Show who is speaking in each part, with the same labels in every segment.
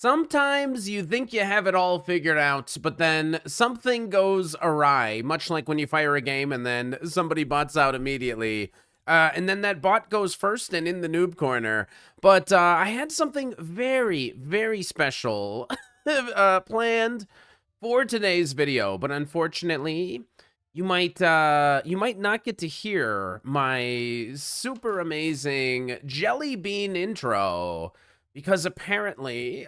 Speaker 1: Sometimes you think you have it all figured out, but then something goes awry, much like when you fire a game and then somebody bots out immediately. And then that bot goes first and in the noob corner. But I had something very, very special planned for today's video, but unfortunately, you might not get to hear my super amazing jelly bean intro because apparently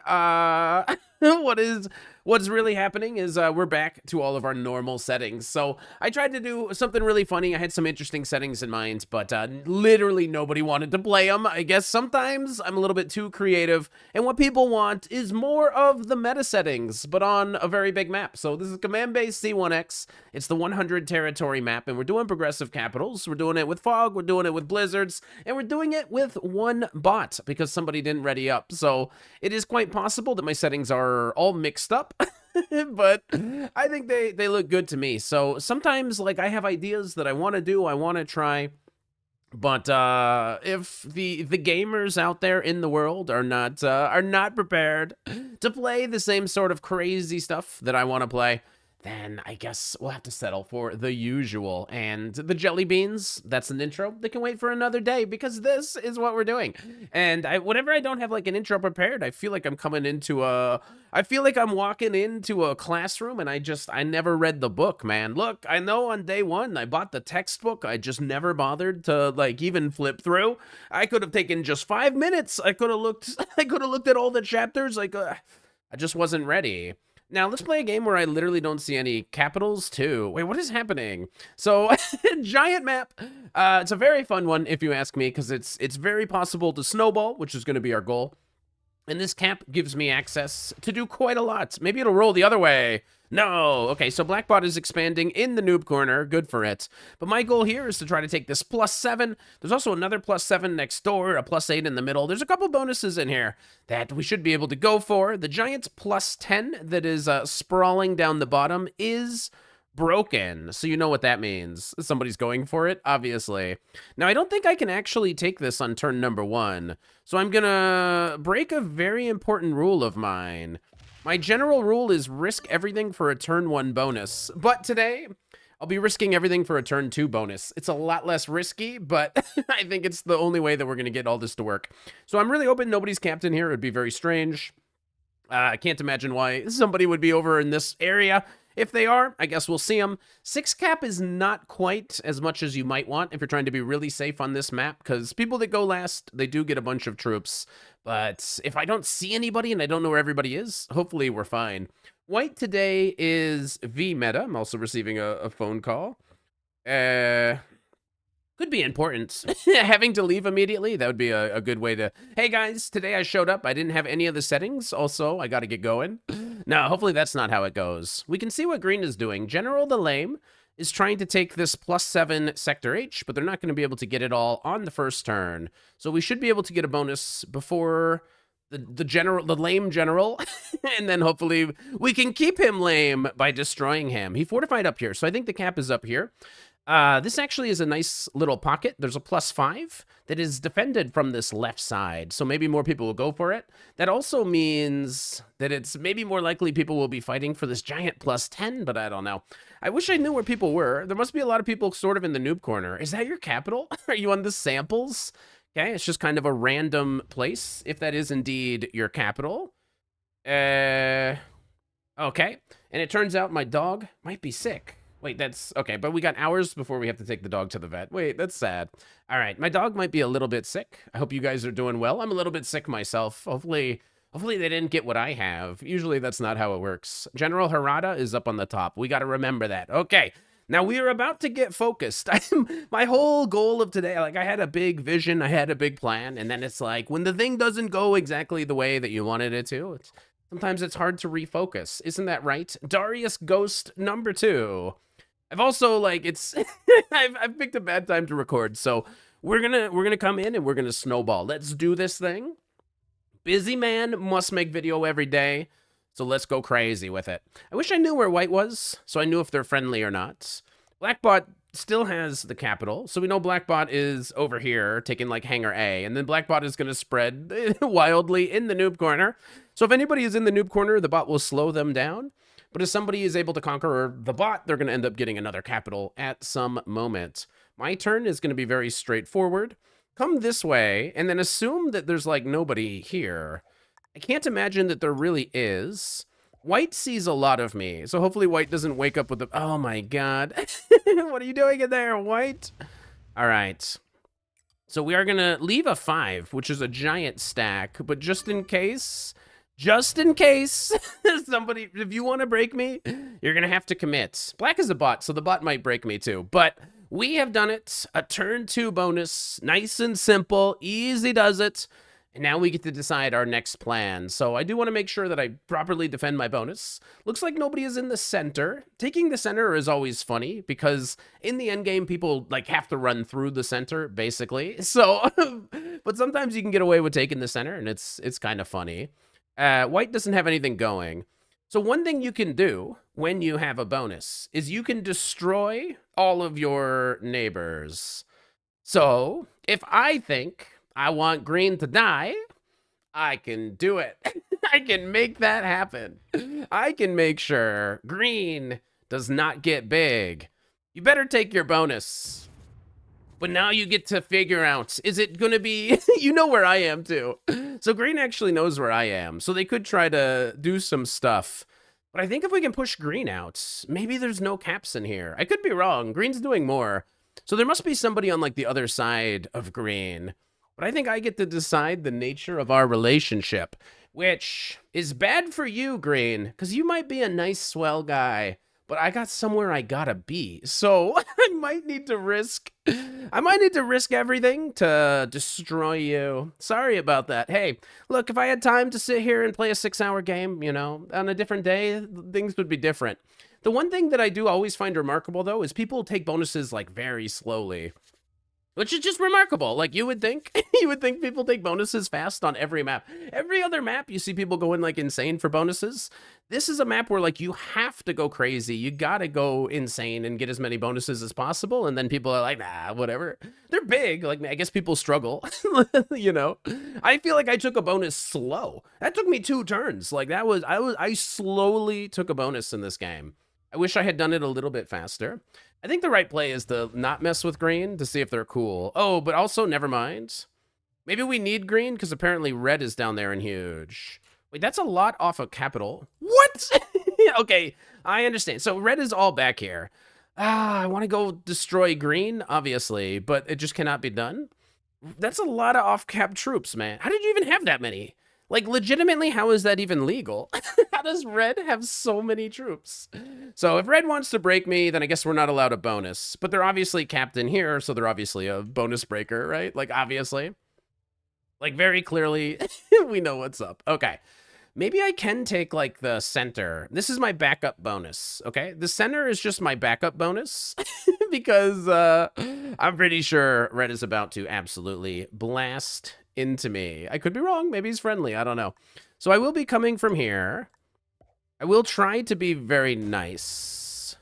Speaker 1: what's really happening is we're back to all of our normal settings. So I tried to do something really funny. I had some interesting settings in mind, but literally nobody wanted to play them. I guess sometimes I'm a little bit too creative, and what people want is more of the meta settings, but on a very big map. So this is Command Base C1X. It's the 100 territory map, and we're doing progressive capitals. We're doing it with fog, we're doing it with blizzards, and we're doing it with one bot because somebody didn't ready up. So it is quite possible that my settings are all mixed up. But I think they look good to me. So sometimes, like, I have ideas that I want to do, I want to try, but if the gamers out there in the world are not prepared to play the same sort of crazy stuff that I want to play, then I guess we'll have to settle for the usual. And the jelly beans, that's an intro. They can wait for another day because this is what we're doing. And whenever I don't have like an intro prepared, I feel like I'm I feel like I'm walking into a classroom and I never read the book, man. Look, I know on day one I bought the textbook. I just never bothered to like even flip through. I could have taken just 5 minutes. I could have looked at all the chapters. Like, I just wasn't ready. Now, let's play a game where I literally don't see any capitals, too. Wait, what is happening? So, giant map. It's a very fun one, if you ask me, because it's very possible to snowball, which is going to be our goal. And this cap gives me access to do quite a lot. Maybe it'll roll the other way. No. Okay, so Blackbot is expanding in the noob corner. Good for it. But my goal here is to try to take this +7. There's also another +7 next door, a +8 in the middle. There's a couple bonuses in here that we should be able to go for. The giant +10 that is sprawling down the bottom is broken. So you know what that means. Somebody's going for it, obviously. Now, I don't think I can actually take this on turn number 1. So I'm gonna break a very important rule of mine. My general rule is risk everything for a turn 1 bonus. But today, I'll be risking everything for a turn 2 bonus. It's a lot less risky, but I think it's the only way that we're gonna get all this to work. So I'm really hoping nobody's camped in here. It would be very strange. I can't imagine why somebody would be over in this area. If they are, I guess we'll see them. 6 cap is not quite as much as you might want if you're trying to be really safe on this map, because people that go last, they do get a bunch of troops. But if I don't see anybody and I don't know where everybody is, hopefully we're fine. White today is V meta. I'm also receiving a phone call. Could be important. Having to leave immediately, that would be a good way to... Hey guys, today I showed up. I didn't have any of the settings. Also, I gotta get going. No, hopefully that's not how it goes. We can see what green is doing. General the Lame is trying to take this +7 Sector H, but they're not going to be able to get it all on the first turn. So we should be able to get a bonus before the lame general, and then hopefully we can keep him lame by destroying him. He fortified up here, so I think the cap is up here. This actually is a nice little pocket. There's a +5 that is defended from this left side, so maybe more people will go for it. That also means that it's maybe more likely people will be fighting for this giant +10, but I don't know. I wish I knew where people were. There must be a lot of people sort of in the noob corner. Is that your capital? Are you on the samples? Okay, it's just kind of a random place, if that is indeed your capital. Okay, and it turns out my dog might be sick. Wait, that's... Okay, but we got hours before we have to take the dog to the vet. Wait, that's sad. All right, my dog might be a little bit sick. I hope you guys are doing well. I'm a little bit sick myself. Hopefully they didn't get what I have. Usually that's not how it works. General Harada is up on the top. We got to remember that. Okay, now we are about to get focused. My whole goal of today, like, I had a big vision, I had a big plan, and then it's like, when the thing doesn't go exactly the way that you wanted it to, sometimes it's hard to refocus. Isn't that right? Darius Ghost number 2. I've also, like, it's... I've picked a bad time to record, so we're gonna come in and we're gonna snowball. Let's do this thing. Busy man must make video every day, so let's go crazy with it. I wish I knew where white was, so I knew if they're friendly or not. Blackbot still has the capital, so we know Blackbot is over here taking, like, hangar A, and then Blackbot is gonna spread wildly in the noob corner. So if anybody is in the noob corner, the bot will slow them down. But if somebody is able to conquer the bot, they're going to end up getting another capital at some moment. My turn is going to be very straightforward. Come this way, and then assume that there's, like, nobody here. I can't imagine that there really is. White sees a lot of me, so hopefully White doesn't wake up with the... Oh, my God. What are you doing in there, White? All right. So we are going to leave a 5, which is a giant stack, but just in case somebody, if you want to break me, you're going to have to commit. Black is a bot, so the bot might break me too, but we have done it. A turn 2 bonus, nice and simple, easy does it. And now we get to decide our next plan. So I do want to make sure that I properly defend my bonus. Looks like nobody is in the center. Taking the center is always funny because in the end game, people like have to run through the center basically. So, but sometimes you can get away with taking the center and it's kind of funny. White doesn't have anything going. So one thing you can do when you have a bonus is you can destroy all of your neighbors. So if I think I want green to die, I can do it. I can make that happen. I can make sure green does not get big. You better take your bonus. But now you get to figure out, is it going to be, you know where I am too. So green actually knows where I am. So they could try to do some stuff. But I think if we can push green out, maybe there's no caps in here. I could be wrong. Green's doing more. So there must be somebody on like the other side of green. But I think I get to decide the nature of our relationship, which is bad for you, green, because you might be a nice, swell guy. But I got somewhere I gotta be. So I might need to risk everything to destroy you. Sorry about that. Hey, look, if I had time to sit here and play a 6-hour game, you know, on a different day, things would be different. The one thing that I do always find remarkable, though, is people take bonuses, like, very slowly. Which is just remarkable. Like, you would think people take bonuses fast on every map. Every other map, you see people going, like, insane for bonuses. This is a map where, like, you have to go crazy. You gotta go insane and get as many bonuses as possible. And then people are like, nah, whatever. They're big. Like, I guess people struggle, you know? I feel like I took a bonus slow. That took me 2 turns. Like, I slowly took a bonus in this game. I wish I had done it a little bit faster. I think the right play is to not mess with green to see if they're cool. Oh, but also, never mind. Maybe we need green because apparently red is down there and huge. Wait, that's a lot off of capital. What? Okay, I understand. So red is all back here. I want to go destroy green, obviously, but it just cannot be done. That's a lot of off-cap troops, man. How did you even have that many? Like, legitimately, how is that even legal? How does red have so many troops? So if red wants to break me, then I guess we're not allowed a bonus. But they're obviously capped in here, so they're obviously a bonus breaker, right? Like, obviously. Like, very clearly, we know what's up. Okay. Maybe I can take, like, the center. This is my backup bonus, okay? The center is just my backup bonus because I'm pretty sure red is about to absolutely blast into me. I could be wrong. Maybe he's friendly. I don't know. So I will be coming from here. I will try to be very nice.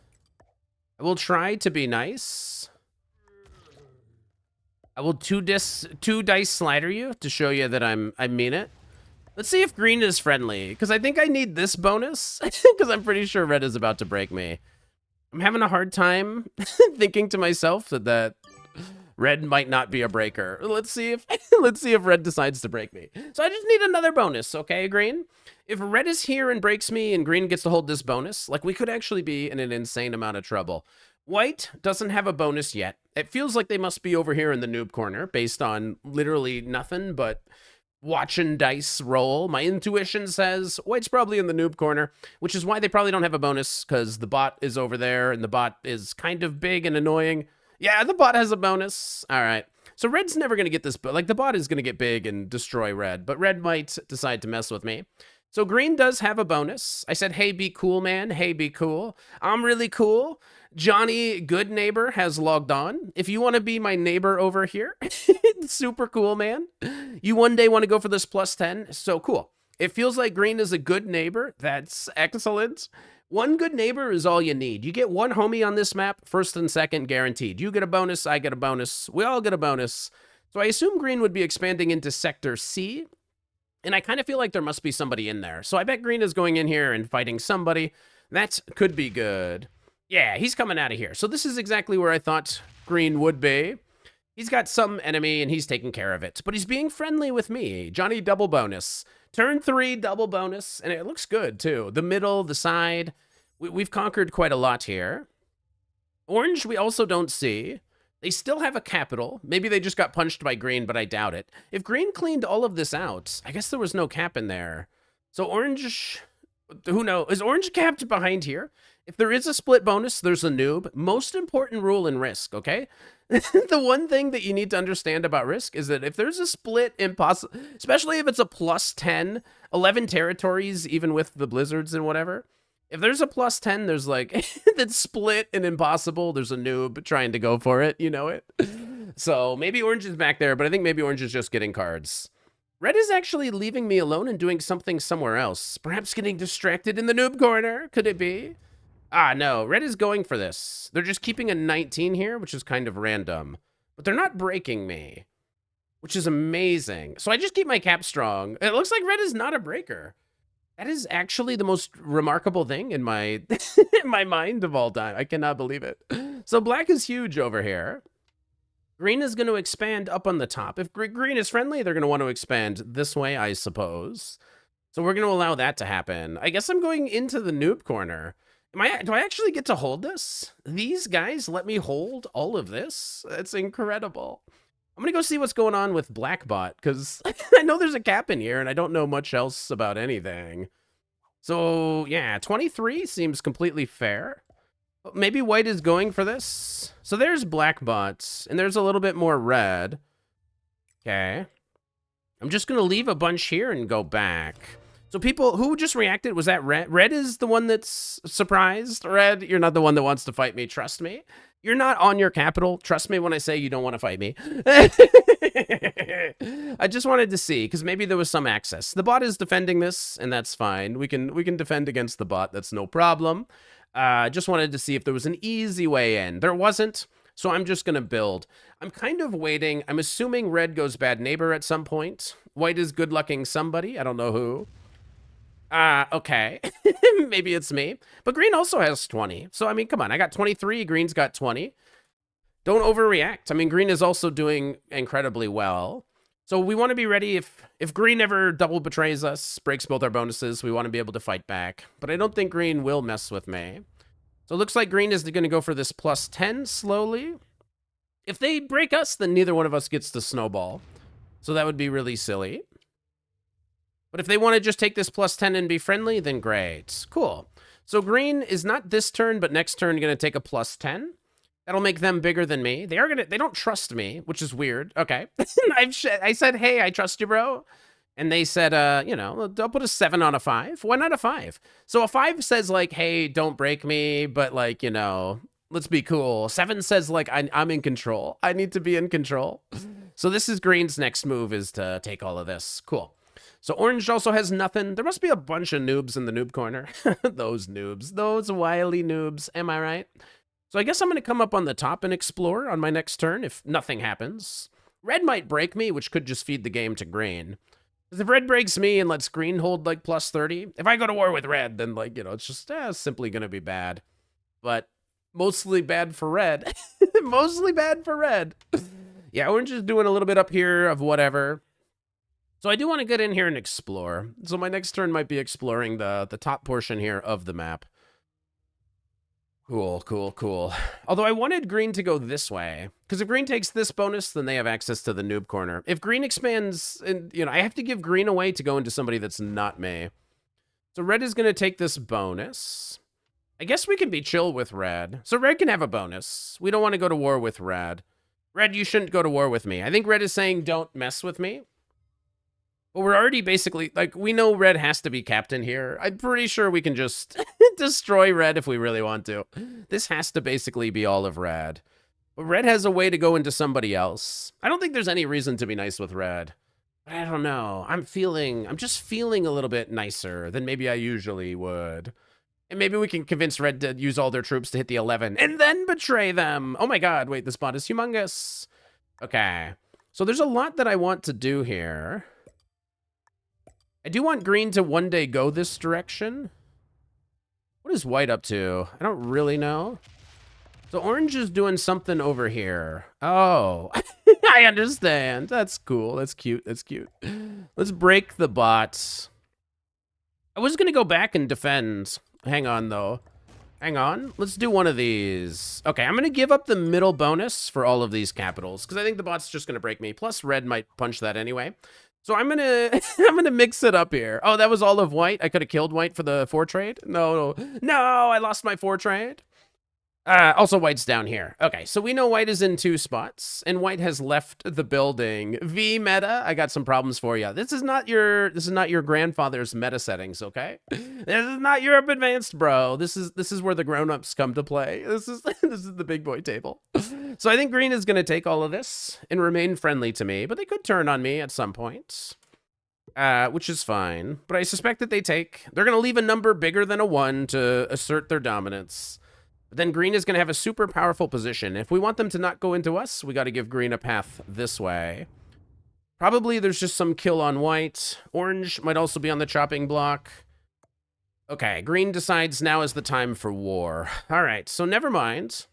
Speaker 1: I will try to be nice. I will two dice slider you to show you that I mean it. Let's see if green is friendly, because I think I need this bonus, because I'm pretty sure red is about to break me. I'm having a hard time thinking to myself that red might not be a breaker. Let's see if red decides to break me. So I just need another bonus, okay, green? If red is here and breaks me and green gets to hold this bonus, like we could actually be in an insane amount of trouble. White doesn't have a bonus yet. It feels like they must be over here in the noob corner based on literally nothing but watching dice roll. My intuition says white's probably in the noob corner, which is why they probably don't have a bonus, because the bot is over there and the bot is kind of big and annoying. Yeah, the bot has a bonus. All right. So red's never going to get this, but like the bot is going to get big and destroy red, but red might decide to mess with me. So green does have a bonus. I said, hey, be cool, man. Hey, be cool. I'm really cool. Johnny, good neighbor, has logged on. If you want to be my neighbor over here, super cool, man. You one day want to go for this +10. So cool. It feels like green is a good neighbor. That's excellent. One good neighbor is all you need. You get one homie on this map, first and second guaranteed. You get a bonus, I get a bonus. We all get a bonus. So I assume green would be expanding into Sector C. And I kind of feel like there must be somebody in there. So I bet green is going in here and fighting somebody. That could be good. Yeah, he's coming out of here. So this is exactly where I thought green would be. He's got some enemy and he's taking care of it. But he's being friendly with me. Johnny double bonus. Turn 3 double bonus. And it looks good too. The middle, the side. We've conquered quite a lot here. Orange we also don't see. They still have a capital. Maybe they just got punched by green, but I doubt it. If green cleaned all of this out, I guess there was no cap in there. So orange, who knows? Is orange capped behind here? If there is a split bonus, there's a noob. Most important rule in Risk, okay? The one thing that you need to understand about Risk is that if there's a split impossible, especially if it's a plus 10, 11 territories, even with the blizzards and whatever, if there's a plus 10, there's like, that's split and impossible, there's a noob trying to go for it, you know it? So maybe orange is back there, but I think maybe orange is just getting cards. Red is actually leaving me alone and doing something somewhere else. Perhaps getting distracted in the noob corner, could it be? Ah, no, red is going for this. They're just keeping a 19 here, which is kind of random. But they're not breaking me, which is amazing. So I just keep my cap strong. It looks like red is not a breaker. That is actually the most remarkable thing in my in my mind of all time. I cannot believe it. So black is huge over here. Green is going to expand up on the top. If green is friendly, they're going to want to expand this way, I suppose. So we're going to allow that to happen. I guess I'm going into the noob corner. Do I actually get to hold this? These guys let me hold all of this? It's incredible. I'm gonna go see what's going on with Blackbot, because I know there's a cap in here, and I don't know much else about anything. So, yeah, 23 seems completely fair. Maybe white is going for this. So there's Blackbot, and there's a little bit more red. Okay. I'm just gonna leave a bunch here and go back. So people, who just reacted, was that red? Red is the one that's surprised? Red, you're not the one that wants to fight me, trust me. You're not on your capital. Trust me when I say you don't want to fight me. I just wanted to see, because maybe there was some access. The bot is defending this, and that's fine. We can defend against the bot. That's no problem. Just wanted to see if there was an easy way in. There wasn't, so I'm just going to build. I'm kind of waiting. I'm assuming red goes bad neighbor at some point. White is good-lucking somebody. I don't know who. Okay. Maybe it's me. But green also has 20. So, I mean, come on. I got 23. Green's got 20. Don't overreact. I mean, green is also doing incredibly well. So we want to be ready if green ever double betrays us, breaks both our bonuses, we want to be able to fight back. But I don't think green will mess with me. So it looks like green is going to go for this plus 10 slowly. If they break us, then neither one of us gets the snowball. So that would be really silly. But if they want to just take this plus 10 and be friendly, then great. Cool. So green is not this turn, but next turn going to take a plus 10. That'll make them bigger than me. They don't trust me, which is weird. Okay. I said, hey, I trust you, bro. And they said, you know, I'll put a 7 on a 5. Why not a 5? So a 5 says like, hey, don't break me, but like, you know, let's be cool. 7 says like, I'm in control. I need to be in control. So this is green's next move, is to take all of this. Cool. So orange also has nothing. There must be a bunch of noobs in the noob corner. Those noobs. Those wily noobs. Am I right? So I guess I'm going to come up on the top and explore on my next turn if nothing happens. Red might break me, which could just feed the game to green. Because if red breaks me and lets green hold like plus 30, if I go to war with red, then like, you know, it's just simply going to be bad. But mostly bad for red. Mostly bad for red. Yeah, orange is doing a little bit up here of whatever. So I do want to get in here and explore. So my next turn might be exploring the top portion here of the map. Cool, cool, cool. Although I wanted green to go this way, because if green takes this bonus, then they have access to the noob corner. If green expands, and you know, I have to give green away to go into somebody that's not me. So red is going to take this bonus. I guess we can be chill with red. So red can have a bonus. We don't want to go to war with red. Red, you shouldn't go to war with me. I think red is saying don't mess with me. But we're already basically, like, we know red has to be captain here. I'm pretty sure we can just destroy red if we really want to. This has to basically be all of red. But red has a way to go into somebody else. I don't think there's any reason to be nice with red. But I don't know. I'm just feeling a little bit nicer than maybe I usually would. And maybe we can convince red to use all their troops to hit the 11 and then betray them. Oh my god, wait, this bot is humongous. Okay. So there's a lot that I want to do here. I do want green to one day go this direction. What is white up to? I don't really know. So orange is doing something over here. Oh, I understand. That's cool. That's cute. That's cute. Let's break the bots. I was going to go back and defend. Hang on, though. Hang on. Let's do one of these. Okay, I'm going to give up the middle bonus for all of these capitals because I think the bot's just going to break me. Plus, red might punch that anyway. So I'm gonna I'm gonna mix it up here. Oh, that was all of white. I could have killed white for the 4 trade. No, I lost my 4 trade. Also, white's down here. Okay, so we know white is in 2 spots, and white has left the building. V meta, I got some problems for you. This is not your grandfather's meta settings, okay? This is not Europe Advanced, bro. This is where the grown-ups come to play. This is the big boy table. So I think green is gonna take all of this and remain friendly to me, but they could turn on me at some point. Which is fine. But I suspect that they're gonna leave a number bigger than a 1 to assert their dominance. But then green is going to have a super powerful position. If we want them to not go into us, we got to give green a path this way. Probably there's just some kill on white. Orange might also be on the chopping block. Okay, green decides now is the time for war. All right, so never mind.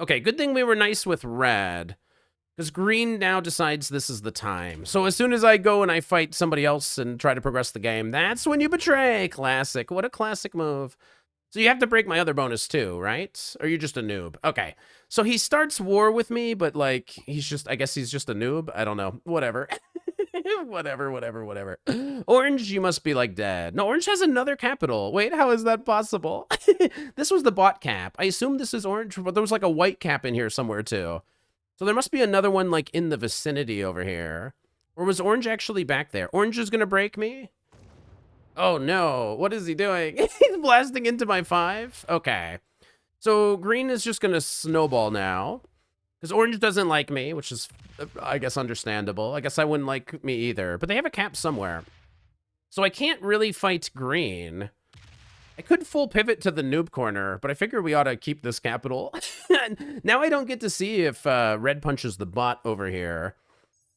Speaker 1: Okay, good thing we were nice with red. Because green now decides this is the time. So as soon as I go and I fight somebody else and try to progress the game, that's when you betray. Classic. What a classic move. So you have to break my other bonus too, right? Or you're just a noob? Okay. So he starts war with me, but like, I guess he's just a noob. I don't know. Whatever. whatever. Orange, you must be like dead. No, orange has another capital. Wait, how is that possible? This was the bot cap. I assume this is orange, but there was like a white cap in here somewhere too. So there must be another one like in the vicinity over here. Or was orange actually back there? Orange is gonna break me? Oh no, what is he doing? He's blasting into my 5? Okay. So green is just gonna snowball now. Because orange doesn't like me, which is, I guess, understandable. I guess I wouldn't like me either. But they have a cap somewhere. So I can't really fight green. I could full pivot to the noob corner, but I figure we ought to keep this capital. Now I don't get to see if red punches the bot over here.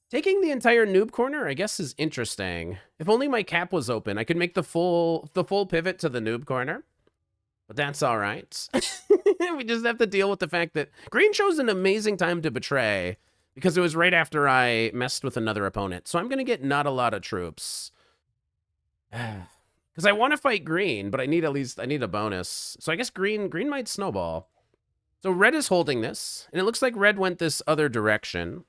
Speaker 1: Taking the entire noob corner, I guess, is interesting. If only my cap was open, I could make the full pivot to the noob corner. But that's all right. We just have to deal with the fact that green chose an amazing time to betray because it was right after I messed with another opponent. So I'm going to get not a lot of troops. Because I want to fight green, but I need a bonus. So I guess green might snowball. So red is holding this, and it looks like red went this other direction.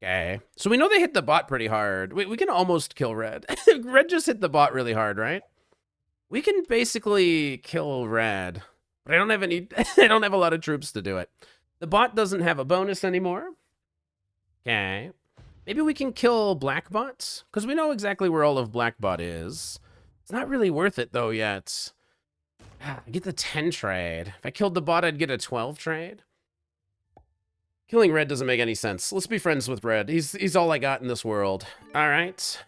Speaker 1: Okay, so we know they hit the bot pretty hard. We can almost kill red. Red just hit the bot really hard, right? We can basically kill red, but I don't have any. I don't have a lot of troops to do it. The bot doesn't have a bonus anymore. Okay, maybe we can kill black bot because we know exactly where all of black bot is. It's not really worth it though yet. I get the 10 trade. If I killed the bot, I'd get a 12 trade. Killing red doesn't make any sense. Let's be friends with red. He's all I got in this world. All right.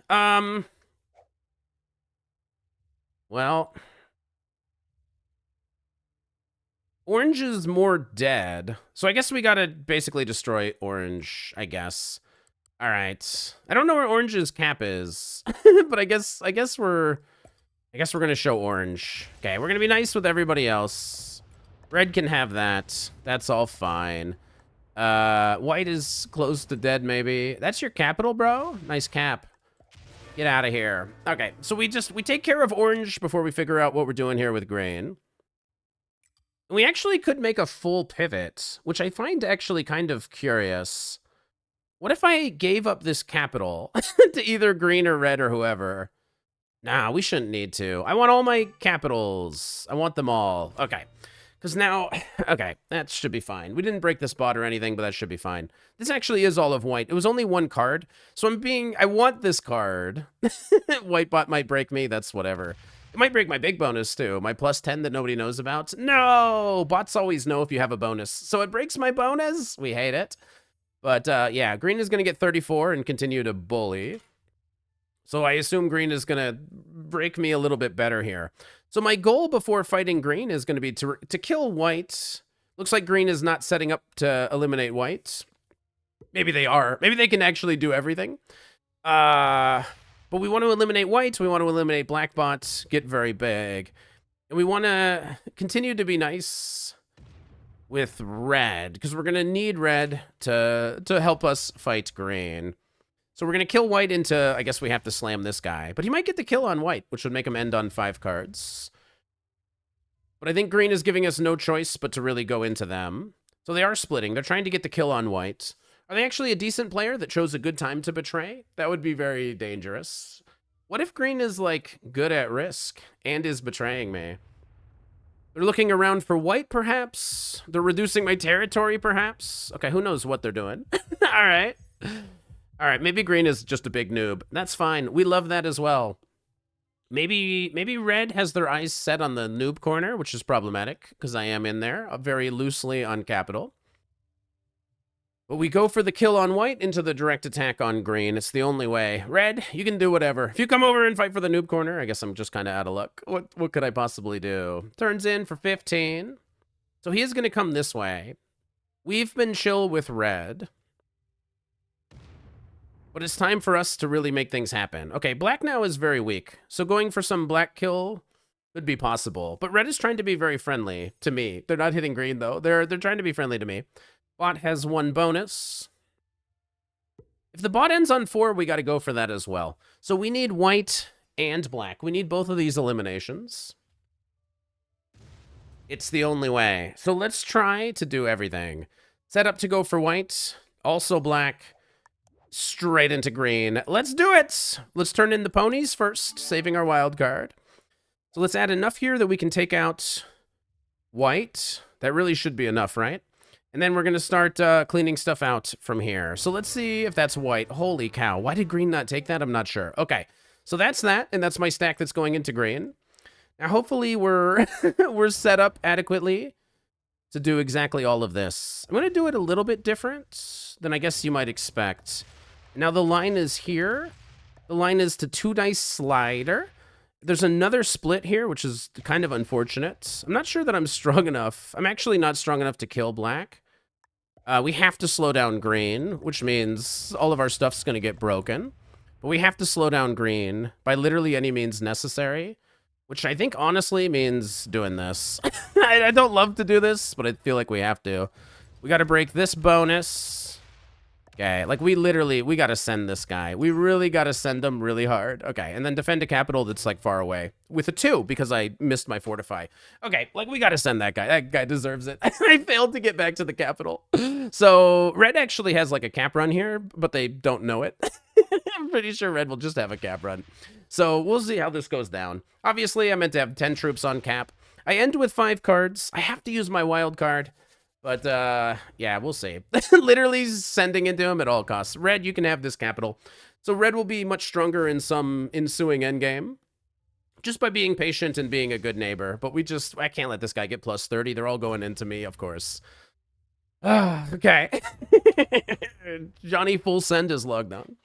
Speaker 1: Well, orange is more dead. So I guess we gotta basically destroy orange, I guess. All right. I don't know where orange's cap is, but I guess we're gonna show orange. Okay, we're gonna be nice with everybody else. Red can have that. That's all fine. White is close to dead, maybe. That's your capital, bro? Nice cap. Get out of here. Okay, so we take care of orange before we figure out what we're doing here with green. We actually could make a full pivot, which I find actually kind of curious. What if I gave up this capital to either green or red or whoever? Nah, we shouldn't need to. I want all my capitals. I want them all. Okay. Because now, okay, that should be fine. We didn't break this bot or anything, but that should be fine. This actually is all of white. It was only 1 card, so I want this card. White bot might break me, that's whatever. It might break my big bonus too, my +10 that nobody knows about. No, bots always know if you have a bonus. So it breaks my bonus, we hate it. But yeah, green is gonna get 34 and continue to bully. So I assume green is gonna break me a little bit better here. So my goal before fighting green is going to be to kill white. Looks like green is not setting up to eliminate white. Maybe they are. Maybe they can actually do everything. But But we want to eliminate white, we want to eliminate black bots, get very big. And we want to continue to be nice with red, because we're going to need red to help us fight green. So we're going to kill white into, I guess we have to slam this guy. But he might get the kill on white, which would make him end on 5 cards. But I think green is giving us no choice but to really go into them. So they are splitting. They're trying to get the kill on white. Are they actually a decent player that chose a good time to betray? That would be very dangerous. What if green is, like, good at risk and is betraying me? They're looking around for white, perhaps? They're reducing my territory, perhaps? Okay, who knows what they're doing? All right. All right, maybe green is just a big noob. That's fine. We love that as well. Maybe red has their eyes set on the noob corner, which is problematic, because I am in there, very loosely on capital. But we go for the kill on white into the direct attack on green. It's the only way. Red, you can do whatever. If you come over and fight for the noob corner, I guess I'm just kind of out of luck. What could I possibly do? Turns in for 15. So he is going to come this way. We've been chill with red. But it's time for us to really make things happen. Okay, black now is very weak. So going for some black kill could be possible. But red is trying to be very friendly to me. They're not hitting green, though. They're trying to be friendly to me. Bot has 1 bonus. If the bot ends on 4, we got to go for that as well. So we need white and black. We need both of these eliminations. It's the only way. So let's try to do everything. Set up to go for white. Also black. Straight into green. Let's do it! Let's turn in the ponies first, saving our wild card. So let's add enough here that we can take out white. That really should be enough, right? And then we're going to start cleaning stuff out from here. So let's see if that's white. Holy cow. Why did green not take that? I'm not sure. Okay. So that's that, and that's my stack that's going into green. Now, hopefully we're we're set up adequately to do exactly all of this. I'm going to do it a little bit different than I guess you might expect. Now, the line is here. The line is to 2 dice slider. There's another split here, which is kind of unfortunate. I'm not sure that I'm strong enough. I'm actually not strong enough to kill black. We have to slow down green, which means all of our stuff's going to get broken. But we have to slow down green by literally any means necessary, which I think honestly means doing this. I don't love to do this, but I feel like we have to. We got to break this bonus. Okay, like we got to send this guy. We really got to send him really hard. Okay, and then defend a capital that's like far away with a 2 because I missed my fortify. Okay, like we got to send that guy. That guy deserves it. I failed to get back to the capital. So red actually has like a cap run here, but they don't know it. I'm pretty sure red will just have a cap run. So we'll see how this goes down. Obviously, I meant to have 10 troops on cap. I end with 5 cards. I have to use my wild card. But, yeah, we'll see. Literally sending into him at all costs. Red, you can have this capital. So red will be much stronger in some ensuing endgame. Just by being patient and being a good neighbor. But I can't let this guy get plus 30. They're all going into me, of course. Okay. Johnny full send is logged on.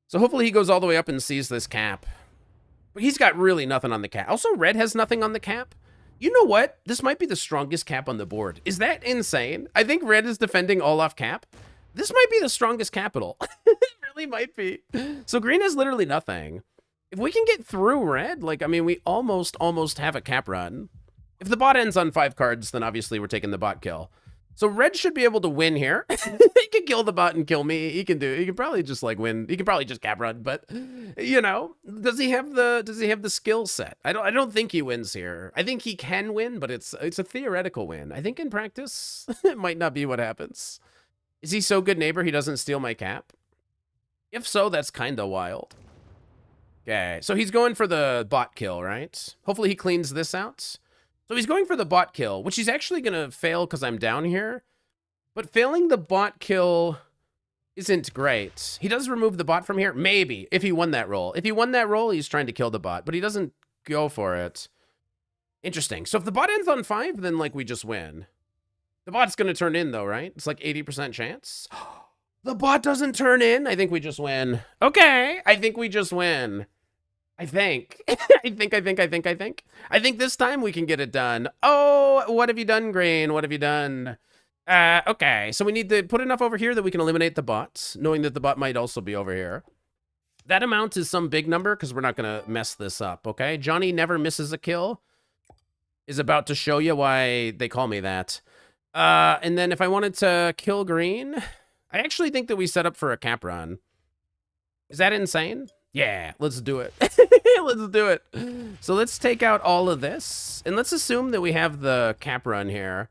Speaker 1: So hopefully he goes all the way up and sees this cap. But he's got really nothing on the cap. Also, red has nothing on the cap. You know what? This might be the strongest cap on the board. Is that insane? I think red is defending all off cap. This might be the strongest capital. It really might be. So green has literally nothing. If we can get through red, like, I mean, we almost have a cap run. If the bot ends on 5 cards, then obviously we're taking the bot kill. So red should be able to win here. He can kill the bot and kill me. He can probably just like win. He can probably just cap run, but you know, does he have the skill set? I don't think he wins here. I think he can win, but it's a theoretical win. I think in practice, it might not be what happens. Is he so good neighbor he doesn't steal my cap? If so, that's kind of wild. Okay, so he's going for the bot kill, right? Hopefully he cleans this out. So he's going for the bot kill, which he's actually going to fail because I'm down here. But failing the bot kill isn't great. He does remove the bot from here. Maybe, if he won that roll. If he won that roll, he's trying to kill the bot, but he doesn't go for it. Interesting. So if the bot ends on 5, then, like, we just win. The bot's going to turn in, though, right? It's like 80% chance. The bot doesn't turn in. I think we just win. Okay, I think we just win. I think. I think this time we can get it done. Oh, what have you done, Green? What have you done? Okay, so we need to put enough over here that we can eliminate the bots, knowing that the bot might also be over here. That amount is some big number because we're not going to mess this up, okay? Johnny never misses a kill is about to show you why they call me that. And then if I wanted to kill green, I actually think that we set up for a cap run. Is that insane? Yeah, let's do it. Let's do it. So let's take out all of this, and let's assume that we have the cap run here.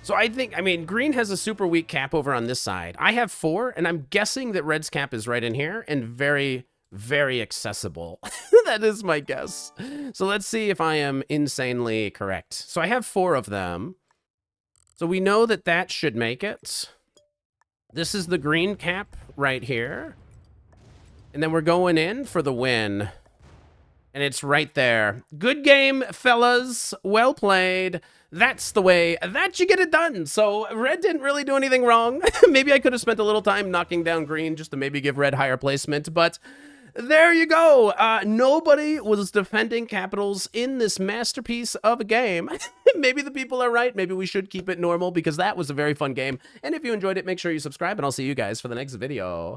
Speaker 1: So I mean, green has a super weak cap over on this side. I have 4, and I'm guessing that red's cap is right in here and very, very accessible. That is my guess. So let's see if I am insanely correct. So I have 4 of them. So we know that that should make it. This is the green cap right here. And then we're going in for the win. And it's right there. Good game, fellas. Well played. That's the way that you get it done. So red didn't really do anything wrong. Maybe I could have spent a little time knocking down green just to maybe give red higher placement. But there you go. Nobody was defending capitals in this masterpiece of a game. Maybe the people are right. Maybe we should keep it normal because that was a very fun game. And if you enjoyed it, make sure you subscribe, and I'll see you guys for the next video.